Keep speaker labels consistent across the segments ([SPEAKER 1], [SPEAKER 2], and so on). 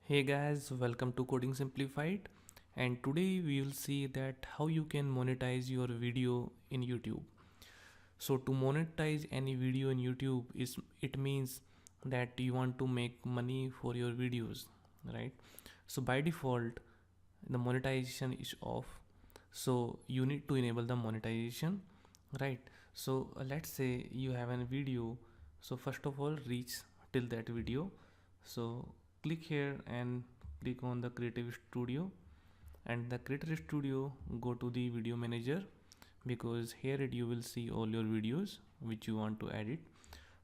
[SPEAKER 1] Hey guys, welcome to Coding Simplified, and today we will see that how you can monetize your video in YouTube. So to monetize any video in YouTube is it means that you want to make money for your videos, right? So by default the monetization is off. So you need to enable the monetization, right? So let's say you have a video. So first of all reach till that video. So click here and click on the Creative Studio, and the Creative Studio go to the video manager, because here you will see all your videos which you want to edit.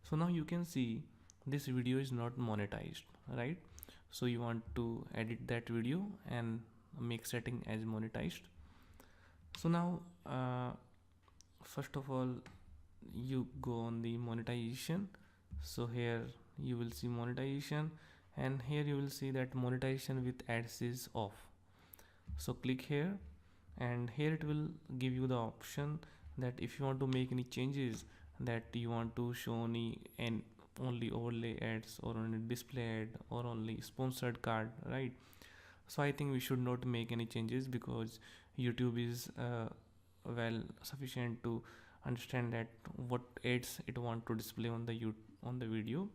[SPEAKER 1] So now you can see this video is not monetized, right? So you want to edit that video and make setting as monetized. So now first of all you go on the monetization. So here you will see monetization, and here you will see that monetization with ads is off. So click here, and here it will give you the option that if you want to make any changes, that you want to show any and only overlay ads or only display ad or only sponsored card, right? So I think we should not make any changes, because YouTube is well sufficient to understand that what ads it want to display on the video.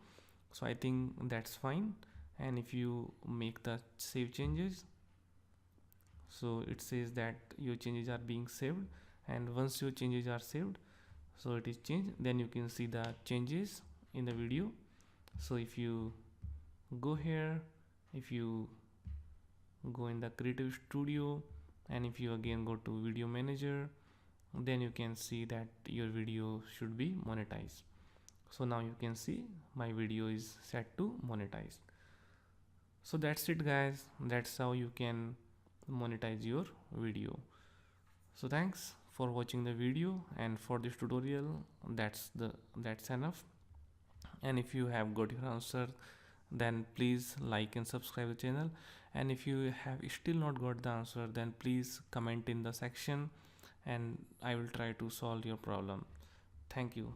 [SPEAKER 1] So I think that's fine. And if you make the save changes, so it says that your changes are being saved, and once your changes are saved, so it is changed, then you can see the changes in the video. So if you go here, if you go in the Creative Studio, and if you again go to Video Manager, then you can see that your video should be monetized. So now you can see my video is set to monetize. So that's it guys, that's how you can monetize your video. So thanks for watching the video, and for this tutorial that's enough. And if you have got your answer, then please like and subscribe the channel. And if you have still not got the answer, then please comment in the section, and I will try to solve your problem. Thank you.